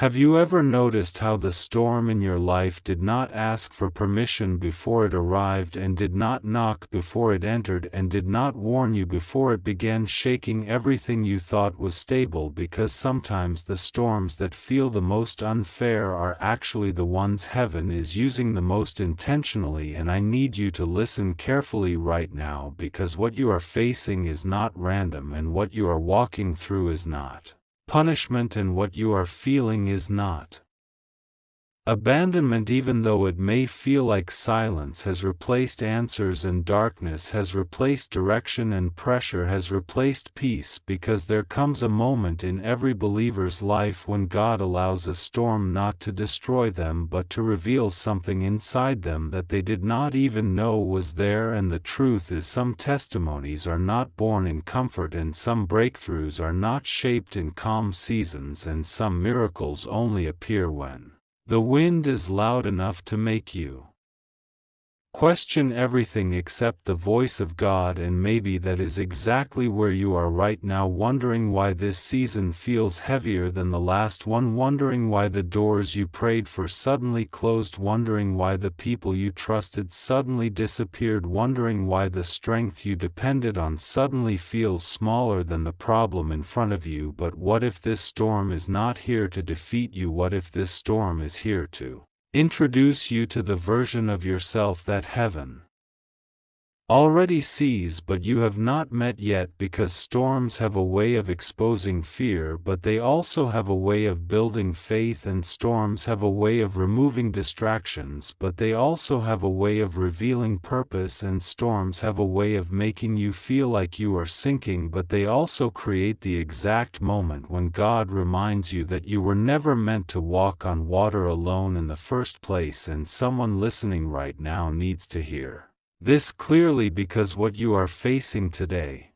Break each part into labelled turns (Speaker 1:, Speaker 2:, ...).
Speaker 1: Have you ever noticed how the storm in your life did not ask for permission before it arrived, and did not knock before it entered, and did not warn you before it began shaking everything you thought was stable? Because sometimes the storms that feel the most unfair are actually the ones heaven is using the most intentionally. And I need you to listen carefully right now, because what you are facing is not random, and what you are walking through is not punishment, and what you are feeling is not abandonment. Even though it may feel like silence has replaced answers, and darkness has replaced direction, and pressure has replaced peace, because there comes a moment in every believer's life when God allows a storm not to destroy them, but to reveal something inside them that they did not even know was there. And the truth is, some testimonies are not born in comfort, and some breakthroughs are not shaped in calm seasons, and some miracles only appear when the wind is loud enough to make you question everything except the voice of God. And maybe that is exactly where you are right now, wondering why this season feels heavier than the last one, wondering why the doors you prayed for suddenly closed, wondering why the people you trusted suddenly disappeared, wondering why the strength you depended on suddenly feels smaller than the problem in front of you. But what if this storm is not here to defeat you? What if this storm is here to introduce you to the version of yourself that heaven already sees, but you have not met yet? Because storms have a way of exposing fear, but they also have a way of building faith, and storms have a way of removing distractions, but they also have a way of revealing purpose, and storms have a way of making you feel like you are sinking, but they also create the exact moment when God reminds you that you were never meant to walk on water alone in the first place. And someone listening right now needs to hear this clearly, because what you are facing today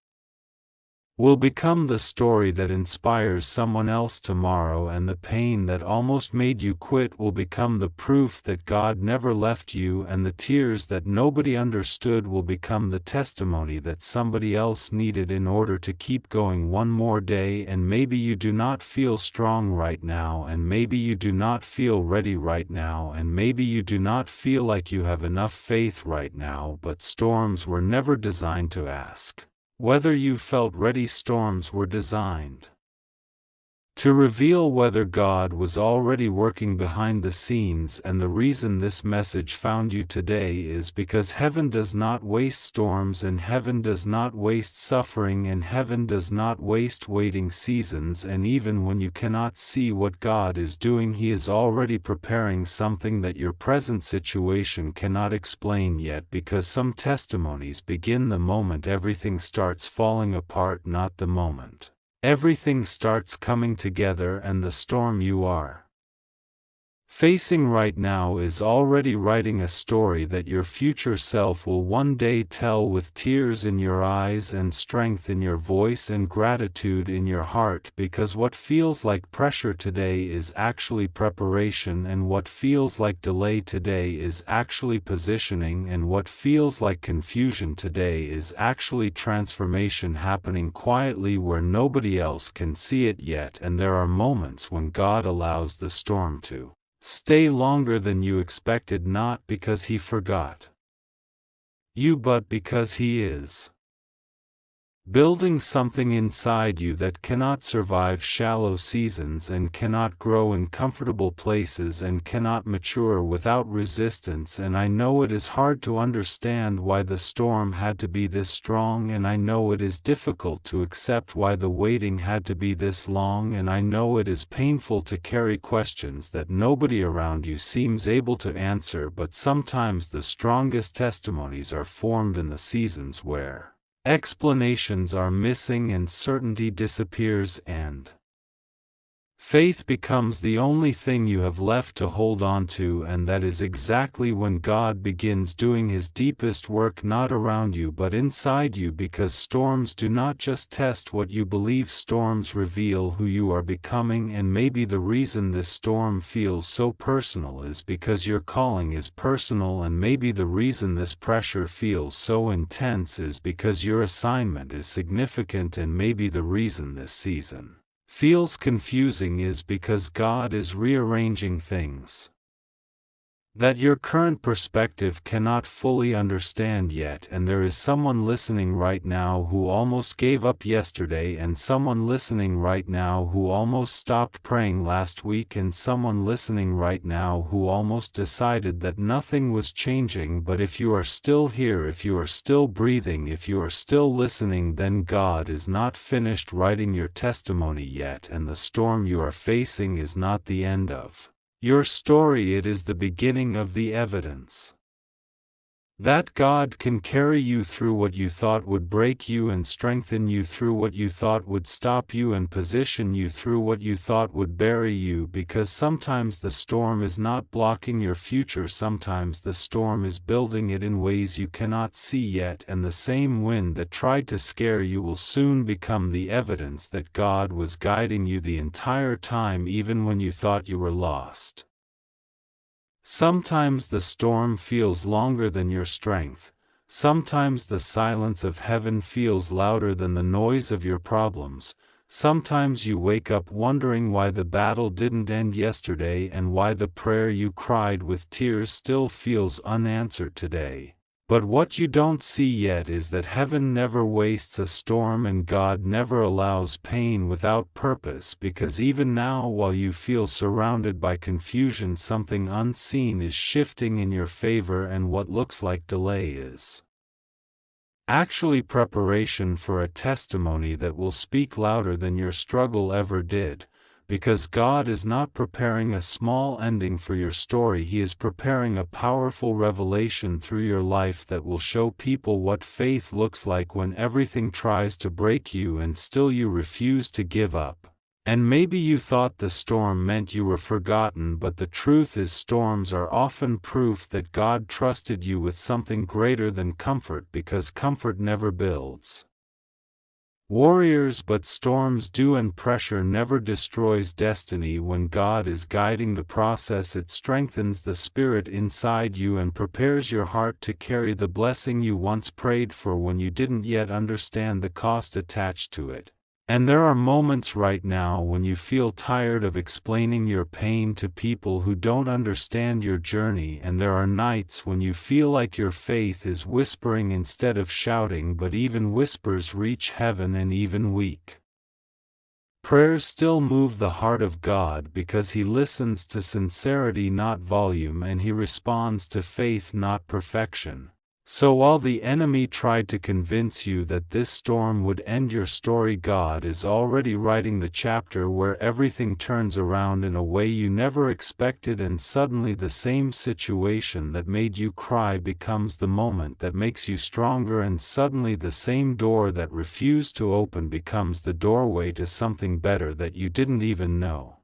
Speaker 1: will become the story that inspires someone else tomorrow, and the pain that almost made you quit will become the proof that God never left you, and the tears that nobody understood will become the testimony that somebody else needed in order to keep going one more day. And maybe you do not feel strong right now, and maybe you do not feel ready right now, and maybe you do not feel like you have enough faith right now, but storms were never designed to ask whether you felt ready. Storms were designed to reveal whether God was already working behind the scenes. And the reason this message found you today is because heaven does not waste storms, and heaven does not waste suffering, and heaven does not waste waiting seasons. And even when you cannot see what God is doing, He is already preparing something that your present situation cannot explain yet, because some testimonies begin the moment everything starts falling apart, not the moment everything starts coming together. And the storm you are facing right now is already writing a story that your future self will one day tell, with tears in your eyes, and strength in your voice, and gratitude in your heart. Because what feels like pressure today is actually preparation, and what feels like delay today is actually positioning, and what feels like confusion today is actually transformation happening quietly where nobody else can see it yet. And there are moments when God allows the storm to stay longer than you expected, not because He forgot you, but because He is building something inside you that cannot survive shallow seasons, and cannot grow in comfortable places, and cannot mature without resistance. And I know it is hard to understand why the storm had to be this strong, and I know it is difficult to accept why the waiting had to be this long, and I know it is painful to carry questions that nobody around you seems able to answer. But sometimes the strongest testimonies are formed in the seasons where explanations are missing, and certainty disappears, and faith becomes the only thing you have left to hold on to. And that is exactly when God begins doing His deepest work, not around you but inside you. Because storms do not just test what you believe, storms reveal who you are becoming. And maybe the reason this storm feels so personal is because your calling is personal, and maybe the reason this pressure feels so intense is because your assignment is significant, and maybe the reason this season feels confusing is because God is rearranging things that your current perspective cannot fully understand yet, and there is someone listening right now who almost gave up yesterday, and someone listening right now who almost stopped praying last week, and someone listening right now who almost decided that nothing was changing. But if you are still here, if you are still breathing, if you are still listening, then God is not finished writing your testimony yet, and the storm you are facing is not the end of your story. It is the beginning of the evidence that God can carry you through what you thought would break you, and strengthen you through what you thought would stop you, and position you through what you thought would bury you. Because sometimes the storm is not blocking your future, sometimes the storm is building it in ways you cannot see yet, and the same wind that tried to scare you will soon become the evidence that God was guiding you the entire time, even when you thought you were lost. Sometimes the storm feels longer than your strength. Sometimes the silence of heaven feels louder than the noise of your problems. Sometimes you wake up wondering why the battle didn't end yesterday, and why the prayer you cried with tears still feels unanswered today. But what you don't see yet is that heaven never wastes a storm, and God never allows pain without purpose, because even now, while you feel surrounded by confusion, something unseen is shifting in your favor, and what looks like delay is actually preparation for a testimony that will speak louder than your struggle ever did. Because God is not preparing a small ending for your story, He is preparing a powerful revelation through your life that will show people what faith looks like when everything tries to break you and still you refuse to give up. And maybe you thought the storm meant you were forgotten, but the truth is storms are often proof that God trusted you with something greater than comfort, because comfort never builds warriors, but storms do, and pressure never destroys destiny. When God is guiding the process, it strengthens the spirit inside you and prepares your heart to carry the blessing you once prayed for when you didn't yet understand the cost attached to it. And there are moments right now when you feel tired of explaining your pain to people who don't understand your journey, and there are nights when you feel like your faith is whispering instead of shouting, but even whispers reach heaven, and even weak prayers still move the heart of God, because He listens to sincerity, not volume, and He responds to faith, not perfection. So while the enemy tried to convince you that this storm would end your story, God is already writing the chapter where everything turns around in a way you never expected, and suddenly the same situation that made you cry becomes the moment that makes you stronger, and suddenly the same door that refused to open becomes the doorway to something better that you didn't even know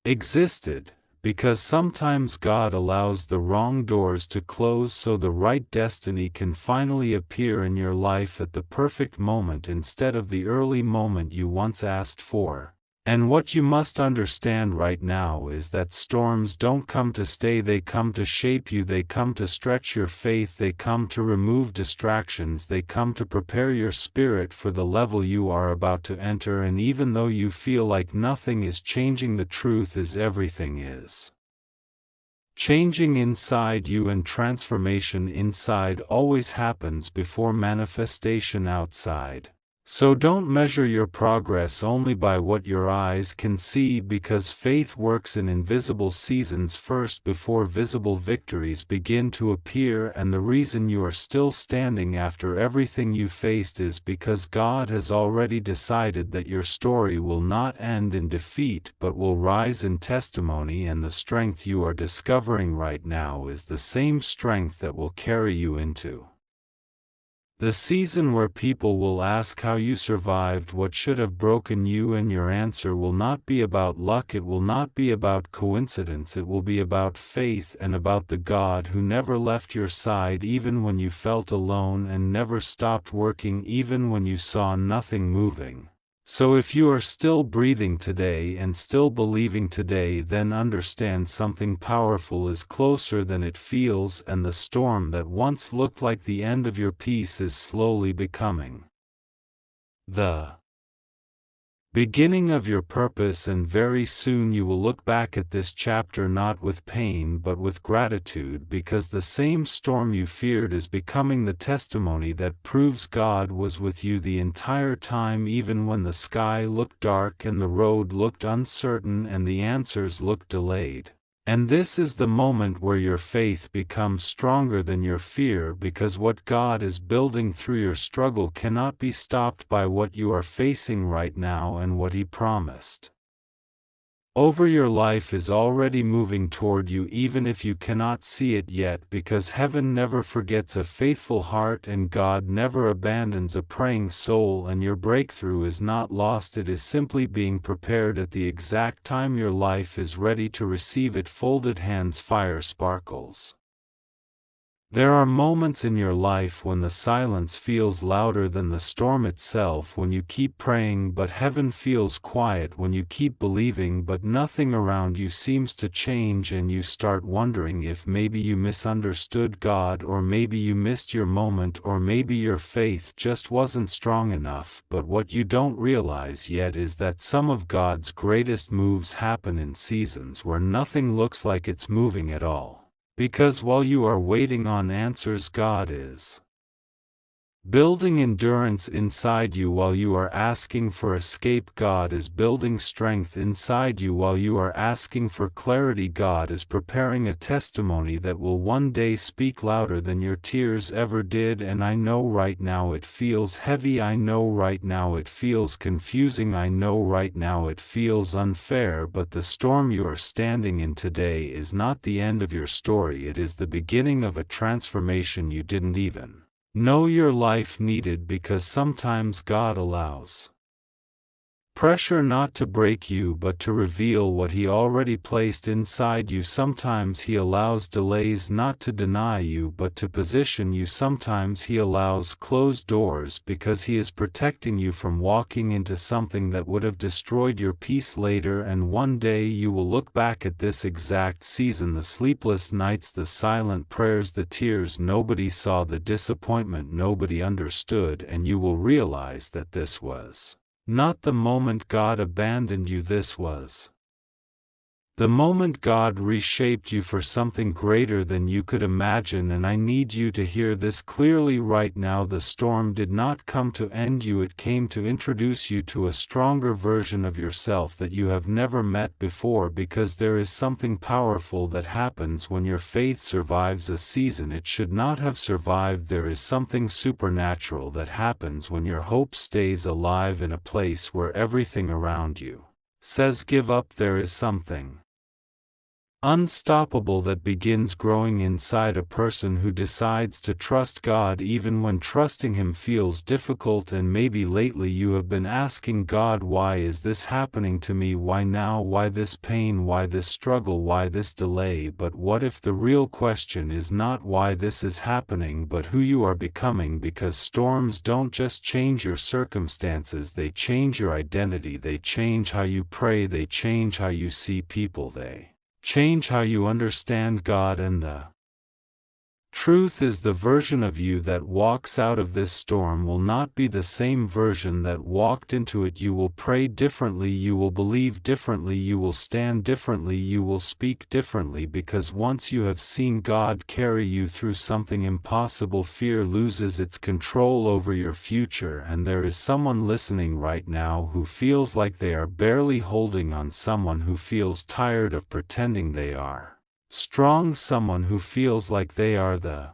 Speaker 1: existed. Because sometimes God allows the wrong doors to close so the right destiny can finally appear in your life at the perfect moment instead of the early moment you once asked for. And what you must understand right now is that storms don't come to stay, they come to shape you, they come to stretch your faith, they come to remove distractions, they come to prepare your spirit for the level you are about to enter. And even though you feel like nothing is changing, the truth is everything is changing inside you, and transformation inside always happens before manifestation outside. So don't measure your progress only by what your eyes can see, because faith works in invisible seasons first before visible victories begin to appear. And the reason you are still standing after everything you faced is because God has already decided that your story will not end in defeat but will rise in testimony, and the strength you are discovering right now is the same strength that will carry you into the season where people will ask how you survived what should have broken you, and your answer will not be about luck, it will not be about coincidence, it will be about faith and about the God who never left your side even when you felt alone, and never stopped working even when you saw nothing moving. So if you are still breathing today and still believing today, then understand something powerful is closer than it feels, and the storm that once looked like the end of your peace is slowly becoming the beginning of your purpose, and very soon you will look back at this chapter not with pain but with gratitude, because the same storm you feared is becoming the testimony that proves God was with you the entire time, even when the sky looked dark and the road looked uncertain and the answers looked delayed. And this is the moment where your faith becomes stronger than your fear, because what God is building through your struggle cannot be stopped by what you are facing right now and what He promised over your life is already moving toward you, even if you cannot see it yet, because heaven never forgets a faithful heart and God never abandons a praying soul, and your breakthrough is not lost, it is simply being prepared at the exact time your life is ready to receive it. Folded hands, fire sparkles. There are moments in your life when the silence feels louder than the storm itself, when you keep praying but heaven feels quiet, when you keep believing but nothing around you seems to change, and you start wondering if maybe you misunderstood God, or maybe you missed your moment, or maybe your faith just wasn't strong enough. But what you don't realize yet is that some of God's greatest moves happen in seasons where nothing looks like it's moving at all. Because while you are waiting on answers, God is building endurance inside you. While you are asking for escape, God is building strength inside you. While you are asking for clarity, God is preparing a testimony that will one day speak louder than your tears ever did. And I know right now it feels heavy, I know right now it feels confusing, I know right now it feels unfair, but the storm you are standing in today is not the end of your story, it is the beginning of a transformation you didn't even know your life needed, because sometimes God allows pressure not to break you but to reveal what He already placed inside you. Sometimes He allows delays not to deny you but to position you. Sometimes He allows closed doors because He is protecting you from walking into something that would have destroyed your peace later. And one day you will look back at this exact season, the sleepless nights, the silent prayers, the tears nobody saw, the disappointment nobody understood, and you will realize that this was not the moment God abandoned you, this was the moment God reshaped you for something greater than you could imagine. And I need you to hear this clearly right now. The storm did not come to end you, it came to introduce you to a stronger version of yourself that you have never met before, because there is something powerful that happens when your faith survives a season it should not have survived. There is something supernatural that happens when your hope stays alive in a place where everything around you says give up. There is something unstoppable that begins growing inside a person who decides to trust God even when trusting Him feels difficult. And maybe lately you have been asking God, why is this happening to me? Why now? Why this pain? Why this struggle? Why this delay? But what if the real question is not why this is happening, but who you are becoming? Because storms don't just change your circumstances, they change your identity, they change how you pray, they change how you see people, they change how you understand God. And the truth is, the version of you that walks out of this storm will not be the same version that walked into it. You will pray differently, you will believe differently, you will stand differently, you will speak differently, because once you have seen God carry you through something impossible, fear loses its control over your future. And there is someone listening right now who feels like they are barely holding on, someone who feels tired of pretending they are strong, someone who feels like they are the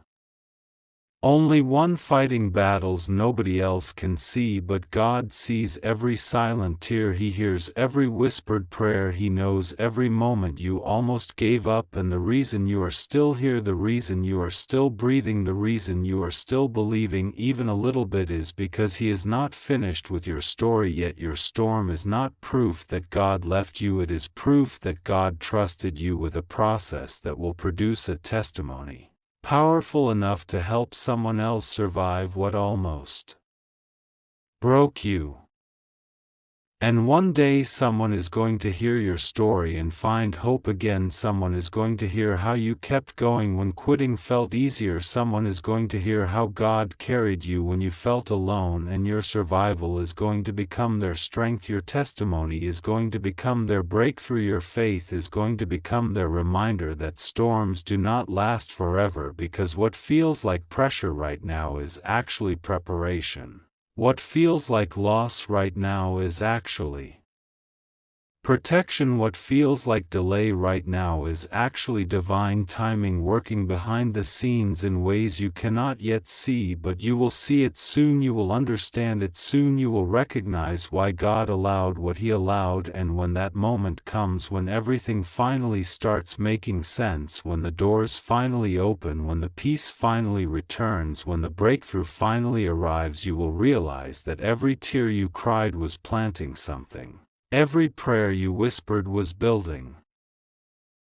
Speaker 1: only one fighting battles nobody else can see. But God sees every silent tear, He hears every whispered prayer, He knows every moment you almost gave up. And the reason you are still here, the reason you are still breathing, the reason you are still believing even a little bit is because He is not finished with your story yet. Your storm is not proof that God left you, it is proof that God trusted you with a process that will produce a testimony powerful enough to help someone else survive what almost broke you. And one day someone is going to hear your story and find hope again. Someone is going to hear how you kept going when quitting felt easier. Someone is going to hear how God carried you when you felt alone, and your survival is going to become their strength. Your testimony is going to become their breakthrough. Your faith is going to become their reminder that storms do not last forever, because what feels like pressure right now is actually preparation. What feels like loss right now is actually protection. What feels like delay right now is actually divine timing working behind the scenes in ways you cannot yet see, but you will see it soon. You will understand it soon. You will recognize why God allowed what He allowed, and when that moment comes, when everything finally starts making sense, when the doors finally open, when the peace finally returns, when the breakthrough finally arrives, you will realize that every tear you cried was planting something. Every prayer you whispered was building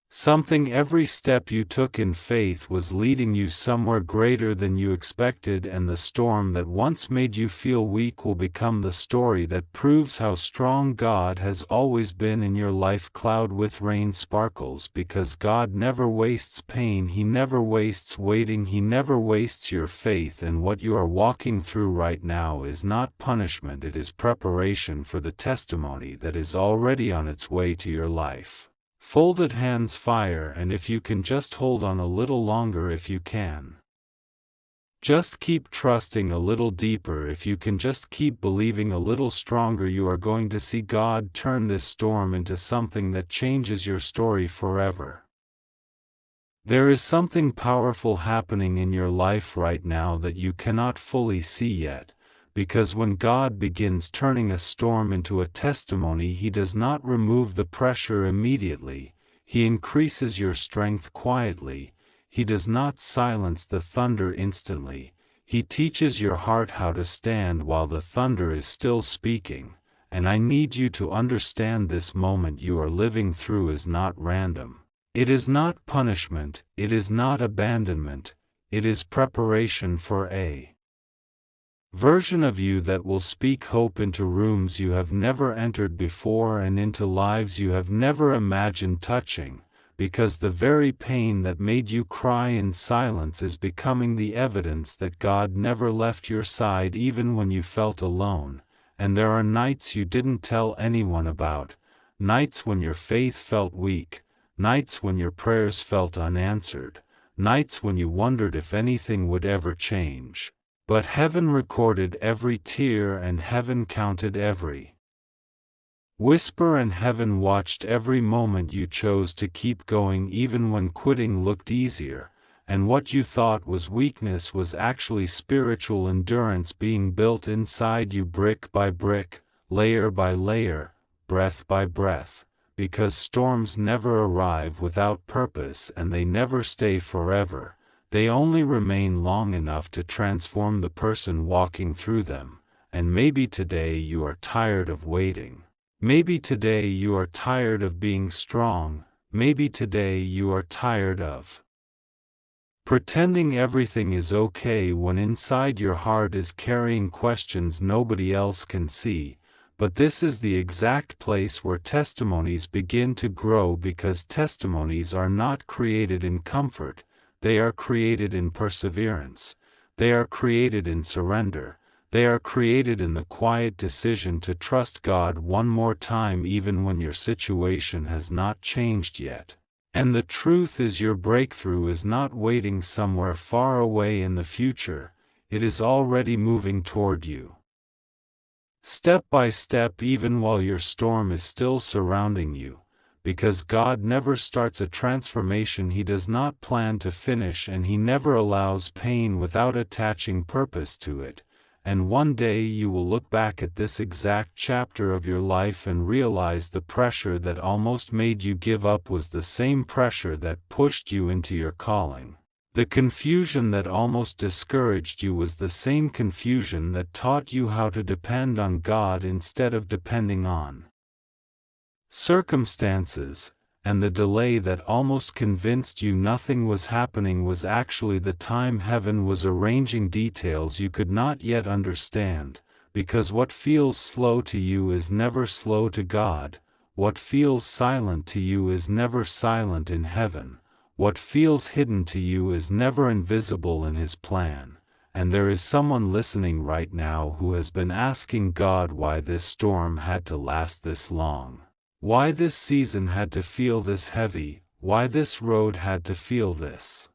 Speaker 1: something. Every step you took in faith was leading you somewhere greater than you expected, and the storm that once made you feel weak will become the story that proves how strong God has always been in your life. Cloud with rain sparkles, because God never wastes pain. He never wastes waiting. He never wastes your faith. And what you are walking through right now is not punishment, it is preparation for the testimony that is already on its way to your life. Folded hands fire, and if you can just hold on a little longer, if you can just keep trusting a little deeper, if you can just keep believing a little stronger, you are going to see God turn this storm into something that changes your story forever. There is something powerful happening in your life right now that you cannot fully see yet. Because when God begins turning a storm into a testimony, He does not remove the pressure immediately. He increases your strength quietly. He does not silence the thunder instantly. He teaches your heart how to stand while the thunder is still speaking. And I need you to understand this moment you are living through is not random. It is not punishment. It is not abandonment. It is preparation for a version of you that will speak hope into rooms you have never entered before and into lives you have never imagined touching, because the very pain that made you cry in silence is becoming the evidence that God never left your side even when you felt alone. And there are nights you didn't tell anyone about, nights when your faith felt weak, nights when your prayers felt unanswered, nights when you wondered if anything would ever change. But heaven recorded every tear, and heaven counted every whisper, and heaven watched every moment you chose to keep going even when quitting looked easier, and what you thought was weakness was actually spiritual endurance being built inside you brick by brick, layer by layer, breath by breath, because storms never arrive without purpose and they never stay forever. They only remain long enough to transform the person walking through them. And maybe today you are tired of waiting. Maybe today you are tired of being strong. Maybe today you are tired of pretending everything is okay when inside your heart is carrying questions nobody else can see. But this is the exact place where testimonies begin to grow, because testimonies are not created in comfort. They are created in perseverance. They are created in surrender. They are created in the quiet decision to trust God one more time even when your situation has not changed yet. And the truth is, your breakthrough is not waiting somewhere far away in the future. It is already moving toward you. Step by step, even while your storm is still surrounding you. Because God never starts a transformation He does not plan to finish, and He never allows pain without attaching purpose to it. And one day you will look back at this exact chapter of your life and realize the pressure that almost made you give up was the same pressure that pushed you into your calling. The confusion that almost discouraged you was the same confusion that taught you how to depend on God instead of depending on circumstances, and the delay that almost convinced you nothing was happening was actually the time heaven was arranging details you could not yet understand, because what feels slow to you is never slow to God, what feels silent to you is never silent in heaven, what feels hidden to you is never invisible in His plan. And there is someone listening right now who has been asking God why this storm had to last this long, why this season had to feel this heavy, why this road had to feel this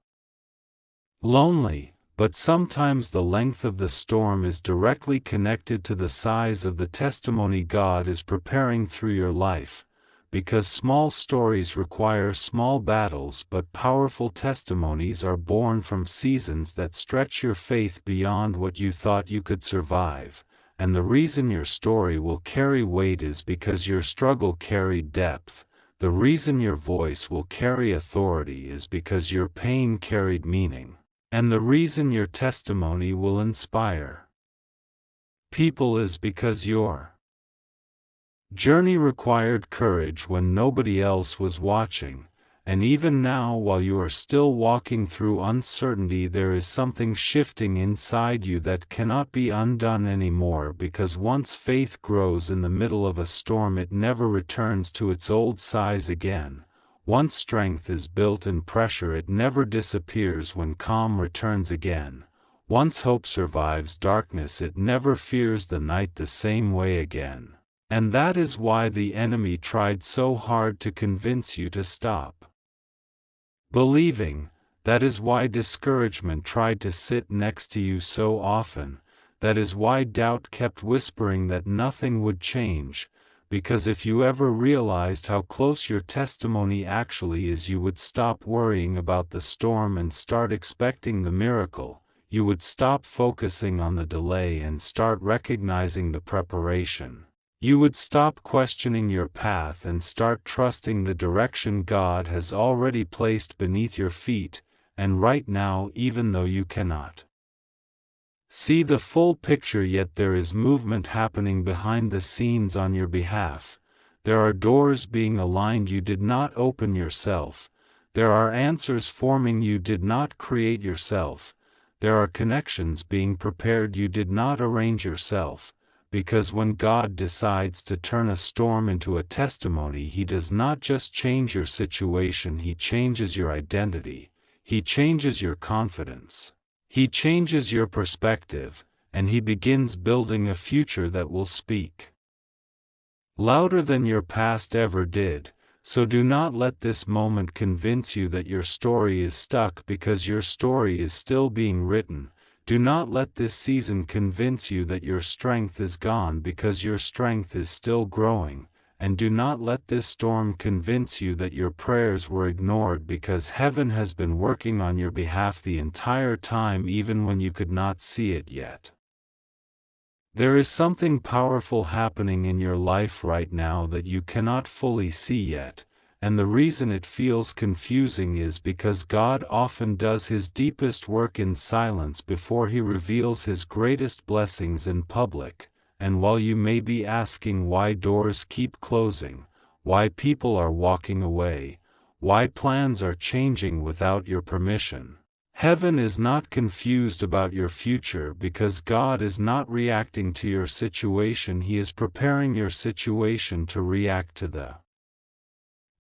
Speaker 1: lonely. But sometimes the length of the storm is directly connected to the size of the testimony God is preparing through your life, because small stories require small battles, but powerful testimonies are born from seasons that stretch your faith beyond what you thought you could survive. And the reason your story will carry weight is because your struggle carried depth. The reason your voice will carry authority is because your pain carried meaning. And the reason your testimony will inspire people is because your journey required courage when nobody else was watching. And even now, while you are still walking through uncertainty, there is something shifting inside you that cannot be undone anymore, because once faith grows in the middle of a storm, it never returns to its old size again. Once strength is built in pressure, it never disappears when calm returns again. Once hope survives darkness, it never fears the night the same way again. And that is why the enemy tried so hard to convince you to stop believing. That is why discouragement tried to sit next to you so often. That is why doubt kept whispering that nothing would change. Because if you ever realized how close your testimony actually is, you would stop worrying about the storm and start expecting the miracle. You would stop focusing on the delay and start recognizing the preparation. You would stop questioning your path and start trusting the direction God has already placed beneath your feet. And right now, even though you cannot see the full picture yet, there is movement happening behind the scenes on your behalf. There are doors being aligned you did not open yourself. There are answers forming you did not create yourself. There are connections being prepared you did not arrange yourself. Because when God decides to turn a storm into a testimony, He does not just change your situation, He changes your identity. He changes your confidence. He changes your perspective, and He begins building a future that will speak louder than your past ever did. So do not let this moment convince you that your story is stuck, because your story is still being written. Do not let this season convince you that your strength is gone, because your strength is still growing. And do not let this storm convince you that your prayers were ignored, because heaven has been working on your behalf the entire time, even when you could not see it yet. There is something powerful happening in your life right now that you cannot fully see yet. And the reason it feels confusing is because God often does His deepest work in silence before He reveals His greatest blessings in public. And while you may be asking why doors keep closing, why people are walking away, why plans are changing without your permission, heaven is not confused about your future, because God is not reacting to your situation. He is preparing your situation to react to the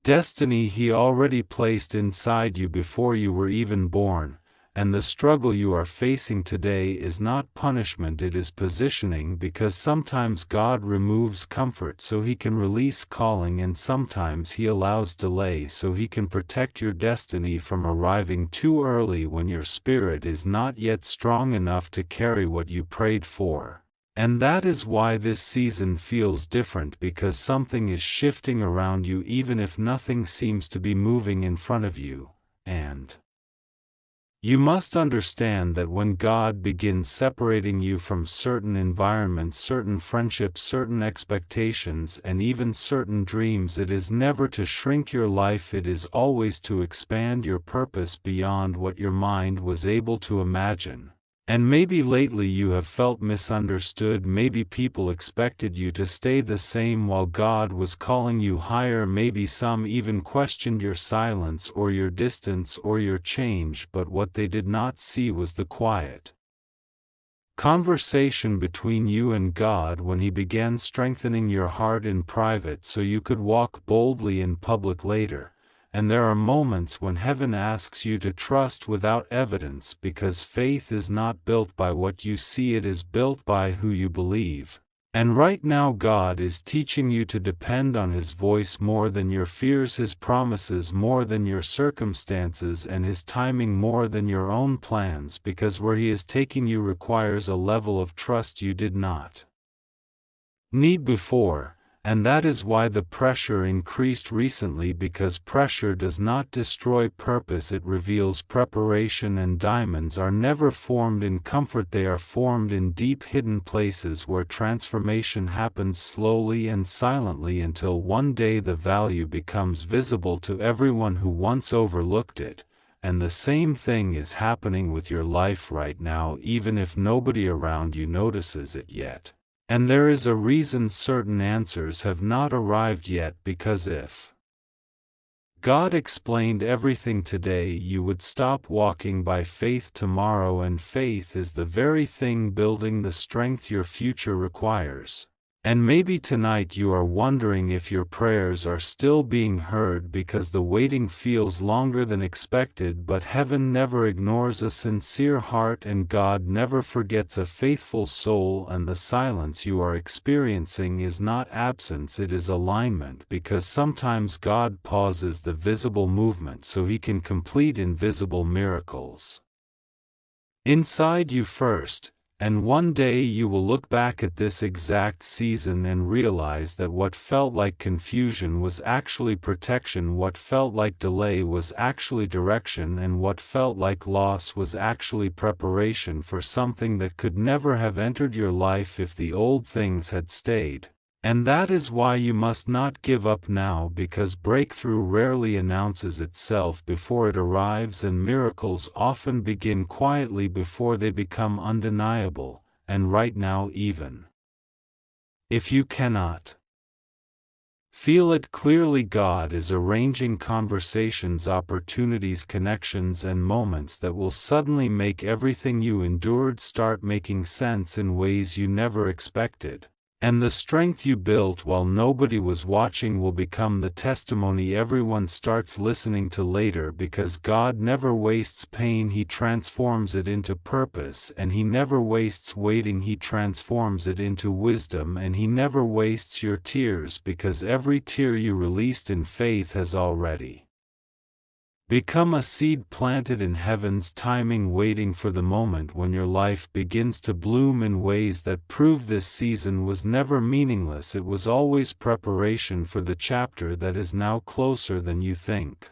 Speaker 1: destiny He already placed inside you before you were even born. And the struggle you are facing today is not punishment, it is positioning, because sometimes God removes comfort so He can release calling, and sometimes He allows delay so He can protect your destiny from arriving too early when your spirit is not yet strong enough to carry what you prayed for. And that is why this season feels different, because something is shifting around you even if nothing seems to be moving in front of you. And you must understand that when God begins separating you from certain environments, certain friendships, certain expectations, and even certain dreams, it is never to shrink your life, it is always to expand your purpose beyond what your mind was able to imagine. And maybe lately you have felt misunderstood, maybe people expected you to stay the same while God was calling you higher, maybe some even questioned your silence or your distance or your change, but what they did not see was the quiet Conversation between you and God when He began strengthening your heart in private so you could walk boldly in public later. And there are moments when heaven asks you to trust without evidence because faith is not built by what you see, it is built by who you believe. And right now God is teaching you to depend on His voice more than your fears, His promises more than your circumstances, and His timing more than your own plans, because where He is taking you requires a level of trust you did not need before. And that is why the pressure increased recently, because pressure does not destroy purpose, it reveals preparation, and diamonds are never formed in comfort, they are formed in deep hidden places where transformation happens slowly and silently until one day the value becomes visible to everyone who once overlooked it. And the same thing is happening with your life right now, even if nobody around you notices it yet. And there is a reason certain answers have not arrived yet, because if God explained everything today, you would stop walking by faith tomorrow, and faith is the very thing building the strength your future requires. And maybe tonight you are wondering if your prayers are still being heard because the waiting feels longer than expected, but heaven never ignores a sincere heart, and God never forgets a faithful soul, and the silence you are experiencing is not absence, it is alignment, because sometimes God pauses the visible movement so He can complete invisible miracles inside you first. And one day you will look back at this exact season and realize that what felt like confusion was actually protection, what felt like delay was actually direction, and what felt like loss was actually preparation for something that could never have entered your life if the old things had stayed. And that is why you must not give up now, because breakthrough rarely announces itself before it arrives, and miracles often begin quietly before they become undeniable. And right now, even if you cannot feel it clearly, God is arranging conversations, opportunities, connections, and moments that will suddenly make everything you endured start making sense in ways you never expected. And the strength you built while nobody was watching will become the testimony everyone starts listening to later, because God never wastes pain, He transforms it into purpose, and He never wastes waiting, He transforms it into wisdom, and He never wastes your tears, because every tear you released in faith has already become a seed planted in heaven's timing, waiting for the moment when your life begins to bloom in ways that prove this season was never meaningless, it was always preparation for the chapter that is now closer than you think.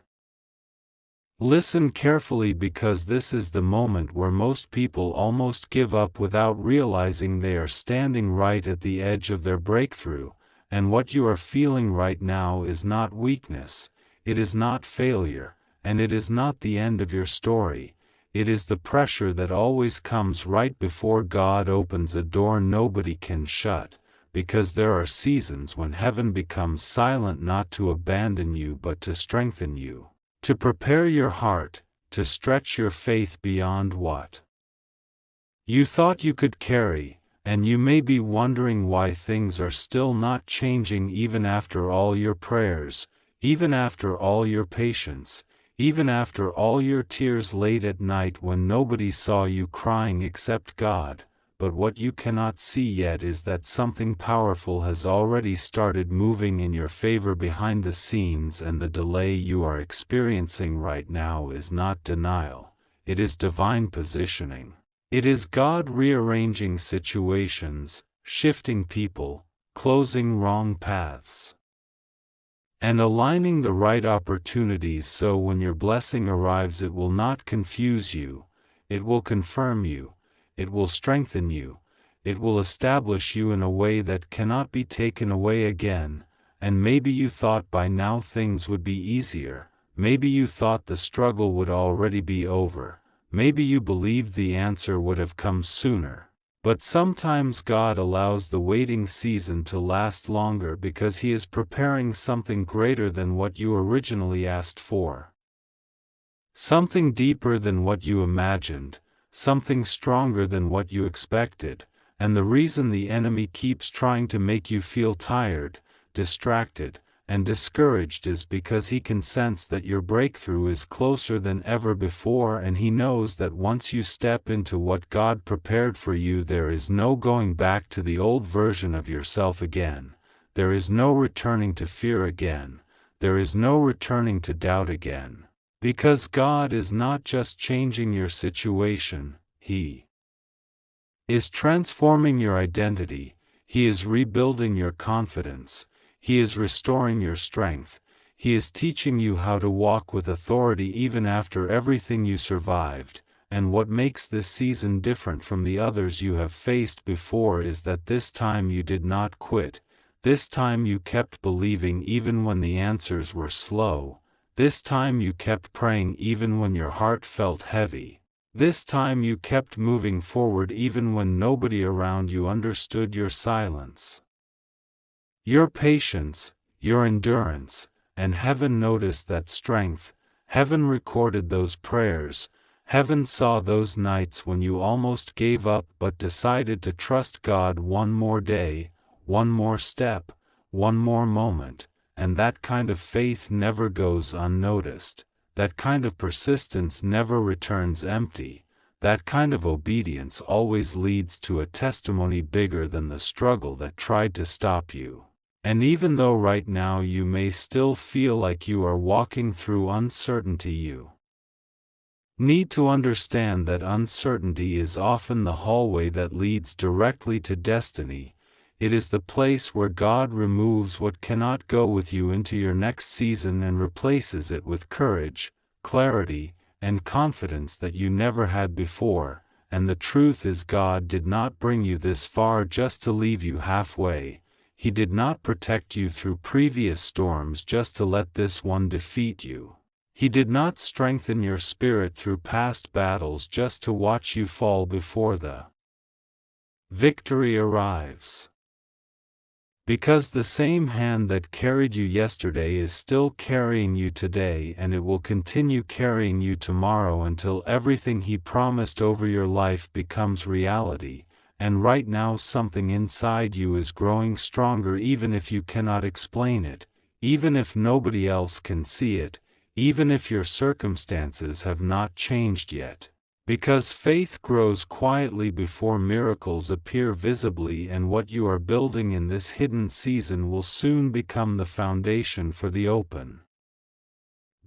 Speaker 1: Listen carefully, because this is the moment where most people almost give up without realizing they are standing right at the edge of their breakthrough, and what you are feeling right now is not weakness, it is not failure, and it is not the end of your story. It is the pressure that always comes right before God opens a door nobody can shut, because there are seasons when heaven becomes silent, not to abandon you but to strengthen you, to prepare your heart, to stretch your faith beyond what you thought you could carry. And you may be wondering why things are still not changing, even after all your prayers, even after all your patience, even after all your tears late at night when nobody saw you crying except God. But what you cannot see yet is that something powerful has already started moving in your favor behind the scenes, and the delay you are experiencing right now is not denial, it is divine positioning. It is God rearranging situations, shifting people, closing wrong paths, and aligning the right opportunities, so when your blessing arrives it will not confuse you, it will confirm you, it will strengthen you, it will establish you in a way that cannot be taken away again. And maybe you thought by now things would be easier, maybe you thought the struggle would already be over, maybe you believed the answer would have come sooner. But sometimes God allows the waiting season to last longer because He is preparing something greater than what you originally asked for. Something deeper than what you imagined, something stronger than what you expected, and the reason the enemy keeps trying to make you feel tired, distracted, and discouraged is because he can sense that your breakthrough is closer than ever before, and he knows that once you step into what God prepared for you, there is no going back to the old version of yourself again. There is no returning to fear again. There is no returning to doubt again. Because God is not just changing your situation, He is transforming your identity, He is rebuilding your confidence, He is restoring your strength, He is teaching you how to walk with authority even after everything you survived. And what makes this season different from the others you have faced before is that this time you did not quit. This time you kept believing even when the answers were slow. This time you kept praying even when your heart felt heavy. This time you kept moving forward even when nobody around you understood your silence. Your patience, your endurance, and heaven noticed that strength. Heaven recorded those prayers. Heaven saw those nights when you almost gave up but decided to trust God one more day, one more step, one more moment, and that kind of faith never goes unnoticed. That kind of persistence never returns empty. That kind of obedience always leads to a testimony bigger than the struggle that tried to stop you. And even though right now you may still feel like you are walking through uncertainty, you need to understand that uncertainty is often the hallway that leads directly to destiny. It is the place where God removes what cannot go with you into your next season and replaces it with courage, clarity, and confidence that you never had before. And the truth is, God did not bring you this far just to leave you halfway. He did not protect you through previous storms just to let this one defeat you. He did not strengthen your spirit through past battles just to watch you fall before the victory arrives. Because the same hand that carried you yesterday is still carrying you today, and it will continue carrying you tomorrow until everything He promised over your life becomes reality. And right now something inside you is growing stronger even if you cannot explain it, even if nobody else can see it, even if your circumstances have not changed yet. Because faith grows quietly before miracles appear visibly, and what you are building in this hidden season will soon become the foundation for the open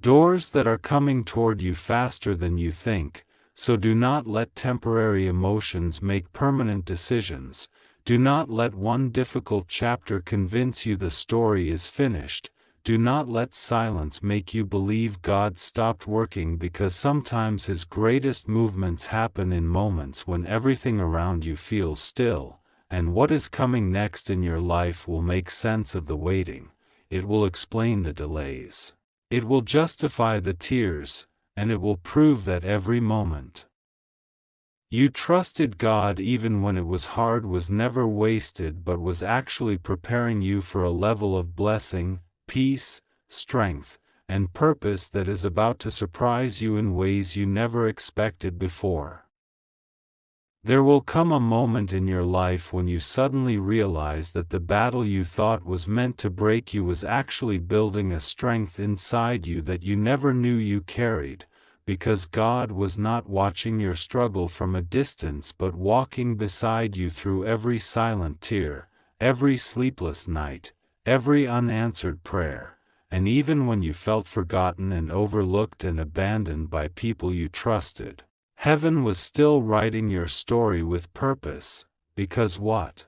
Speaker 1: doors that are coming toward you faster than you think. So do not let temporary emotions make permanent decisions. Do not let one difficult chapter convince you the story is finished. Do not let silence make you believe God stopped working, because sometimes His greatest movements happen in moments when everything around you feels still, and what is coming next in your life will make sense of the waiting. It will explain the delays. It will justify the tears, and it will prove that every moment you trusted God even when it was hard was never wasted, but was actually preparing you for a level of blessing, peace, strength, and purpose that is about to surprise you in ways you never expected before. There will come a moment in your life when you suddenly realize that the battle you thought was meant to break you was actually building a strength inside you that you never knew you carried, because God was not watching your struggle from a distance but walking beside you through every silent tear, every sleepless night, every unanswered prayer, and even when you felt forgotten and overlooked and abandoned by people you trusted. Heaven was still writing your story with purpose, because what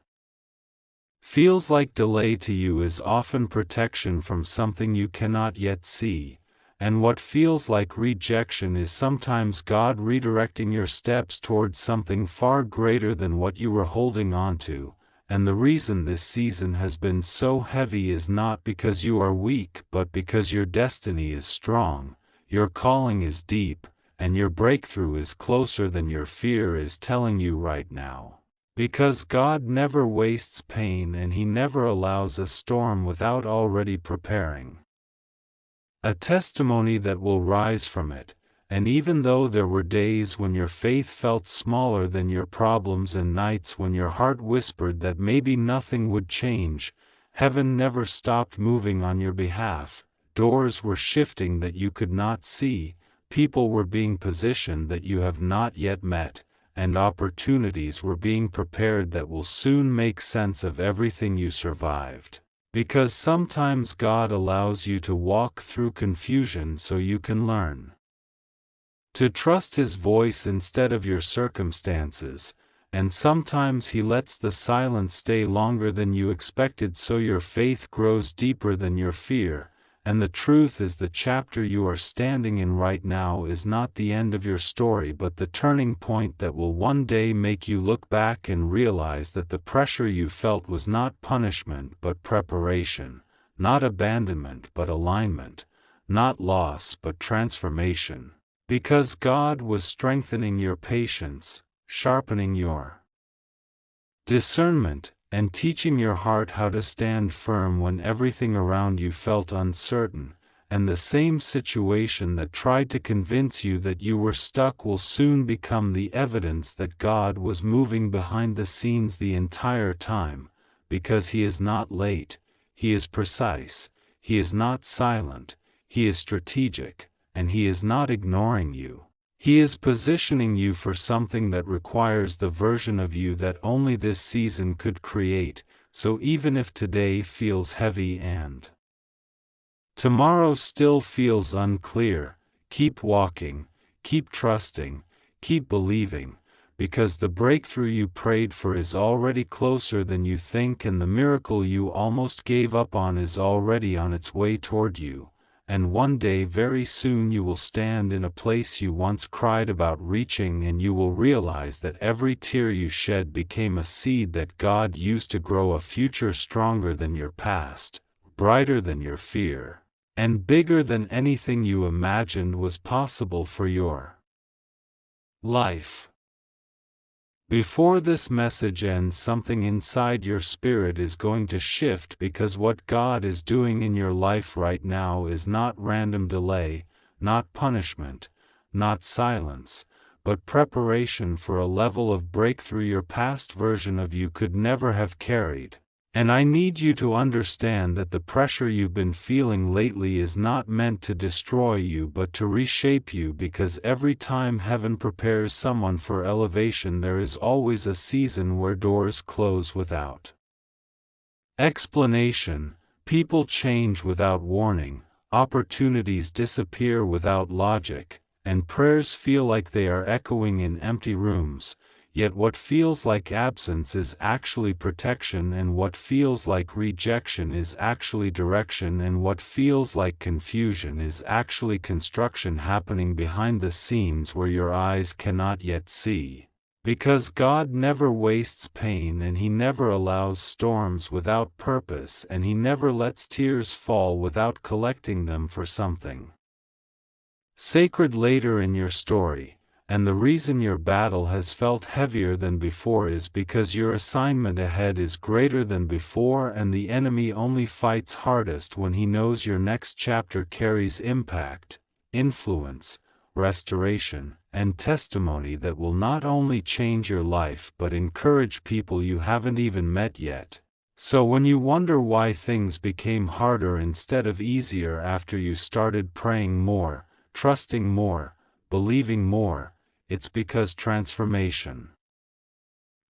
Speaker 1: feels like delay to you is often protection from something you cannot yet see, and what feels like rejection is sometimes God redirecting your steps towards something far greater than what you were holding on to. And the reason this season has been so heavy is not because you are weak, but because your destiny is strong, your calling is deep, and your breakthrough is closer than your fear is telling you right now. Because God never wastes pain, and He never allows a storm without already preparing a testimony that will rise from it. And even though there were days when your faith felt smaller than your problems and nights when your heart whispered that maybe nothing would change, heaven never stopped moving on your behalf. Doors were shifting that you could not see, people were being positioned that you have not yet met, and opportunities were being prepared that will soon make sense of everything you survived. Because sometimes God allows you to walk through confusion so you can learn to trust His voice instead of your circumstances, and sometimes He lets the silence stay longer than you expected so your faith grows deeper than your fear. And the truth is, the chapter you are standing in right now is not the end of your story but the turning point that will one day make you look back and realize that the pressure you felt was not punishment but preparation, not abandonment but alignment, not loss but transformation. Because God was strengthening your patience, sharpening your discernment, and teaching your heart how to stand firm when everything around you felt uncertain, and the same situation that tried to convince you that you were stuck will soon become the evidence that God was moving behind the scenes the entire time, because He is not late, He is precise, He is not silent, He is strategic, and He is not ignoring you. He is positioning you for something that requires the version of you that only this season could create. So even if today feels heavy and tomorrow still feels unclear, keep walking, keep trusting, keep believing, because the breakthrough you prayed for is already closer than you think, and the miracle you almost gave up on is already on its way toward you. And one day very soon you will stand in a place you once cried about reaching, and you will realize that every tear you shed became a seed that God used to grow a future stronger than your past, brighter than your fear, and bigger than anything you imagined was possible for your life. Before this message ends, something inside your spirit is going to shift, because what God is doing in your life right now is not random delay, not punishment, not silence, but preparation for a level of breakthrough your past version of you could never have carried. And I need you to understand that the pressure you've been feeling lately is not meant to destroy you but to reshape you, because every time heaven prepares someone for elevation, there is always a season where doors close without explanation, people change without warning, opportunities disappear without logic, and prayers feel like they are echoing in empty rooms. Yet what feels like absence is actually protection, and what feels like rejection is actually direction, and what feels like confusion is actually construction happening behind the scenes where your eyes cannot yet see. Because God never wastes pain, and He never allows storms without purpose, and He never lets tears fall without collecting them for something sacred later in your story. And the reason your battle has felt heavier than before is because your assignment ahead is greater than before, and the enemy only fights hardest when he knows your next chapter carries impact, influence, restoration, and testimony that will not only change your life but encourage people you haven't even met yet. So when you wonder why things became harder instead of easier after you started praying more, trusting more, believing more, it's because transformation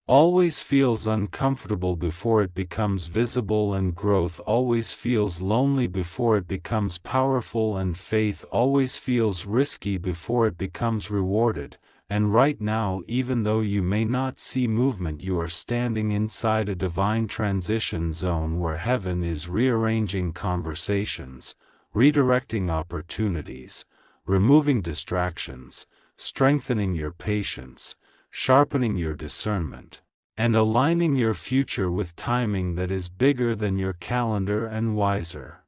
Speaker 1: always feels uncomfortable before it becomes visible, and growth always feels lonely before it becomes powerful, and faith always feels risky before it becomes rewarded. And right now, even though you may not see movement, you are standing inside a divine transition zone where heaven is rearranging conversations, redirecting opportunities, removing distractions, strengthening your patience, sharpening your discernment, and aligning your future with timing that is bigger than your calendar and wiser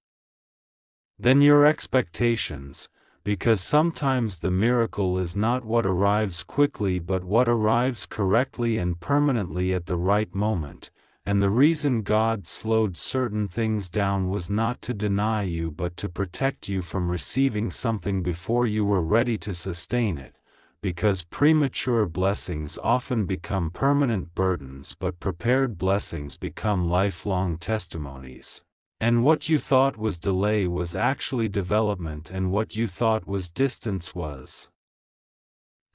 Speaker 1: than your expectations. Because sometimes the miracle is not what arrives quickly but what arrives correctly and permanently at the right moment, and the reason God slowed certain things down was not to deny you but to protect you from receiving something before you were ready to sustain it, because premature blessings often become permanent burdens but prepared blessings become lifelong testimonies. And what you thought was delay was actually development, and what you thought was distance was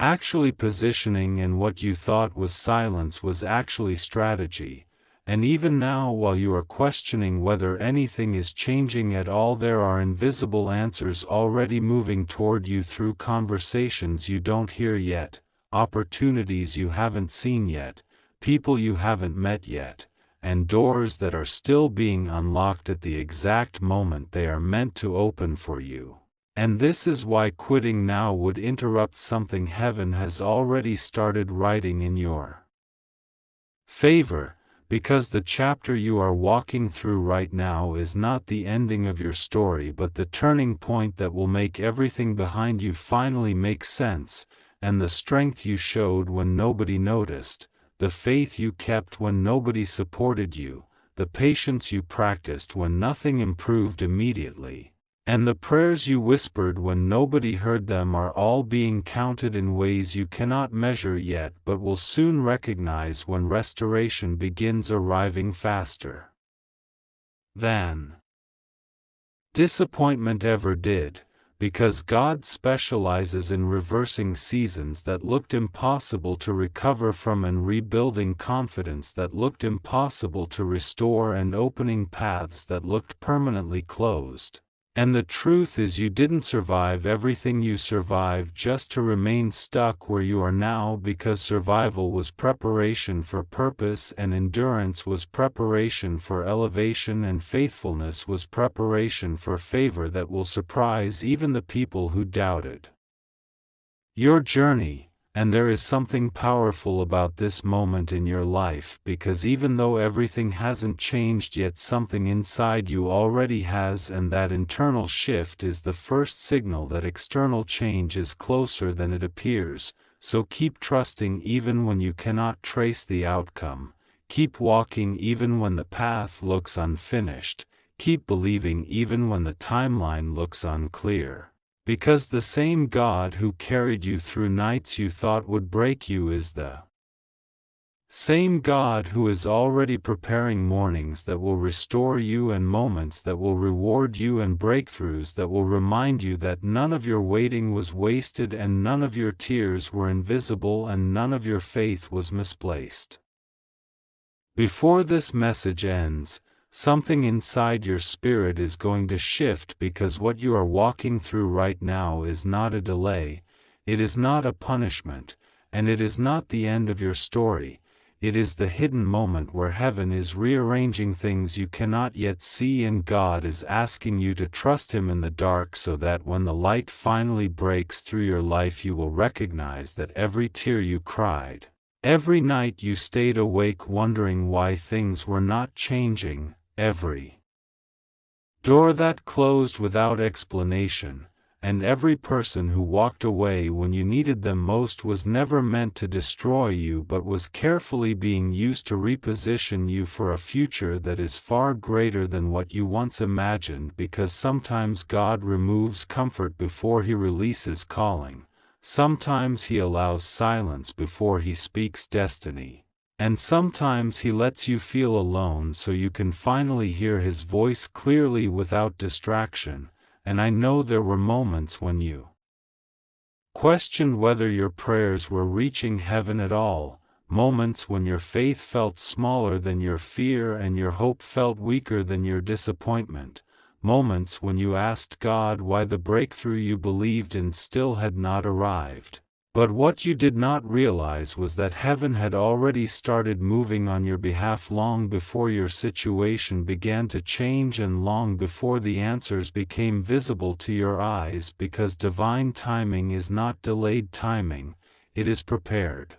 Speaker 1: actually positioning, and what you thought was silence was actually strategy. And even now, while you are questioning whether anything is changing at all, there are invisible answers already moving toward you through conversations you don't hear yet, opportunities you haven't seen yet, people you haven't met yet, and doors that are still being unlocked at the exact moment they are meant to open for you. And this is why quitting now would interrupt something heaven has already started writing in your favor. Because the chapter you are walking through right now is not the ending of your story but the turning point that will make everything behind you finally make sense, and the strength you showed when nobody noticed, the faith you kept when nobody supported you, the patience you practiced when nothing improved immediately, and the prayers you whispered when nobody heard them are all being counted in ways you cannot measure yet but will soon recognize when restoration begins arriving faster than disappointment ever did, because God specializes in reversing seasons that looked impossible to recover from and rebuilding confidence that looked impossible to restore and opening paths that looked permanently closed. And the truth is, you didn't survive everything you survived just to remain stuck where you are now, because survival was preparation for purpose, and endurance was preparation for elevation, and faithfulness was preparation for favor that will surprise even the people who doubted your journey. And there is something powerful about this moment in your life, because even though everything hasn't changed yet, something inside you already has, and that internal shift is the first signal that external change is closer than it appears. So keep trusting even when you cannot trace the outcome, keep walking even when the path looks unfinished, keep believing even when the timeline looks unclear. Because the same God who carried you through nights you thought would break you is the same God who is already preparing mornings that will restore you, and moments that will reward you, and breakthroughs that will remind you that none of your waiting was wasted, and none of your tears were invisible, and none of your faith was misplaced. Before this message ends, something inside your spirit is going to shift, because what you are walking through right now is not a delay, it is not a punishment, and it is not the end of your story. It is the hidden moment where heaven is rearranging things you cannot yet see, and God is asking you to trust Him in the dark, so that when the light finally breaks through your life you will recognize that every tear you cried, every night you stayed awake wondering why things were not changing, every door that closed without explanation, and every person who walked away when you needed them most was never meant to destroy you but was carefully being used to reposition you for a future that is far greater than what you once imagined. Because sometimes God removes comfort before He releases calling, sometimes He allows silence before He speaks destiny, and sometimes He lets you feel alone so you can finally hear His voice clearly without distraction. And I know there were moments when you questioned whether your prayers were reaching heaven at all, moments when your faith felt smaller than your fear and your hope felt weaker than your disappointment, moments when you asked God why the breakthrough you believed in still had not arrived. But what you did not realize was that heaven had already started moving on your behalf long before your situation began to change, and long before the answers became visible to your eyes, because divine timing is not delayed timing, it is prepared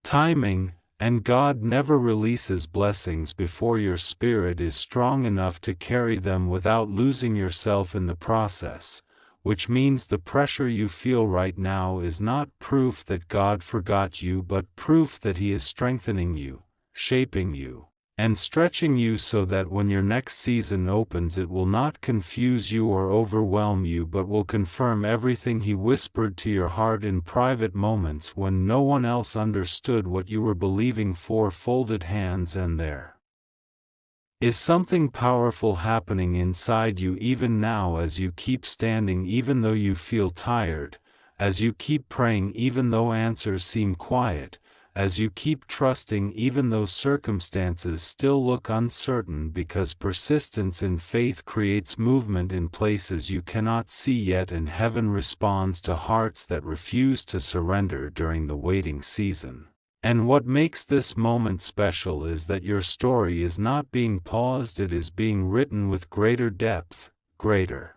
Speaker 1: timing, and God never releases blessings before your spirit is strong enough to carry them without losing yourself in the process. Which means the pressure you feel right now is not proof that God forgot you but proof that He is strengthening you, shaping you, and stretching you so that when your next season opens it will not confuse you or overwhelm you but will confirm everything He whispered to your heart in private moments when no one else understood what you were believing for. Folded hands. And there is something powerful happening inside you even now as you keep standing even though you feel tired, as you keep praying even though answers seem quiet, as you keep trusting even though circumstances still look uncertain, because persistence in faith creates movement in places you cannot see yet, and heaven responds to hearts that refuse to surrender during the waiting season. And what makes this moment special is that your story is not being paused, it is being written with greater depth, greater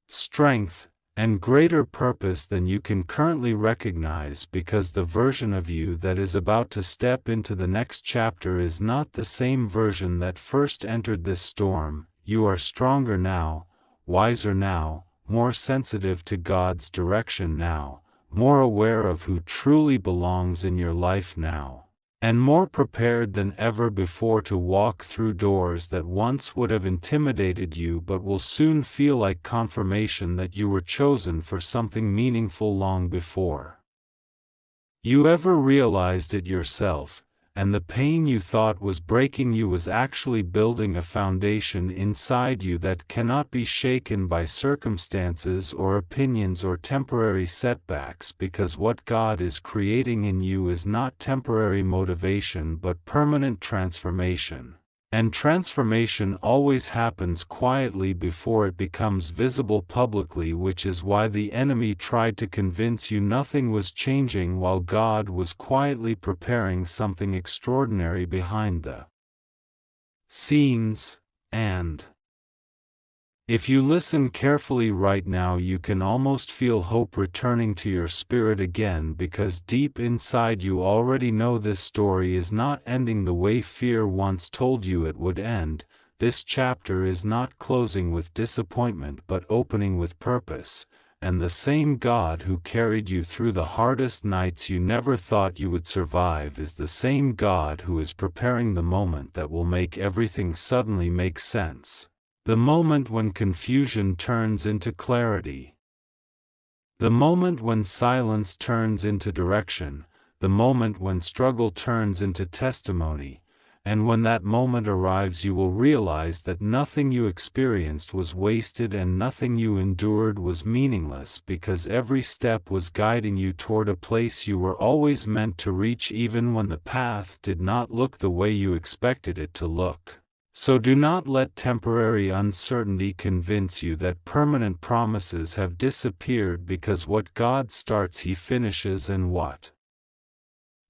Speaker 1: strength, and greater purpose than you can currently recognize, because the version of you that is about to step into the next chapter is not the same version that first entered this storm. You are stronger now, wiser now, more sensitive to God's direction now, more aware of who truly belongs in your life now, and more prepared than ever before to walk through doors that once would have intimidated you but will soon feel like confirmation that you were chosen for something meaningful long before you ever realized it yourself, and the pain you thought was breaking you was actually building a foundation inside you that cannot be shaken by circumstances or opinions or temporary setbacks, because what God is creating in you is not temporary motivation but permanent transformation. And transformation always happens quietly before it becomes visible publicly, which is why the enemy tried to convince you nothing was changing while God was quietly preparing something extraordinary behind the scenes. And if you listen carefully right now, you can almost feel hope returning to your spirit again, because deep inside you already know this story is not ending the way fear once told you it would end. This chapter is not closing with disappointment but opening with purpose, and the same God who carried you through the hardest nights you never thought you would survive is the same God who is preparing the moment that will make everything suddenly make sense. The moment when confusion turns into clarity. The moment when silence turns into direction. The moment when struggle turns into testimony. And when that moment arrives, you will realize that nothing you experienced was wasted and nothing you endured was meaningless, because every step was guiding you toward a place you were always meant to reach, even when the path did not look the way you expected it to look. So do not let temporary uncertainty convince you that permanent promises have disappeared, because what God starts He finishes, and what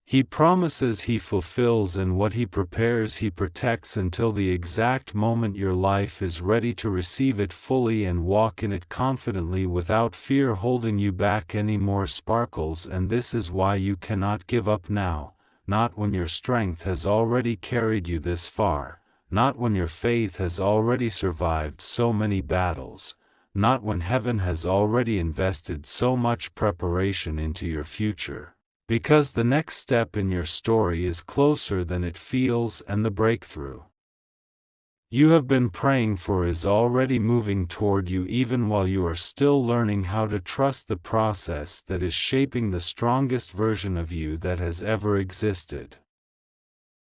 Speaker 1: He promises He fulfills, and what He prepares He protects until the exact moment your life is ready to receive it fully and walk in it confidently without fear holding you back anymore. Sparkles. And this is why you cannot give up now, not when your strength has already carried you this far. Not when your faith has already survived so many battles, not when heaven has already invested so much preparation into your future, because the next step in your story is closer than it feels, and the breakthrough you have been praying for is already moving toward you, even while you are still learning how to trust the process that is shaping the strongest version of you that has ever existed.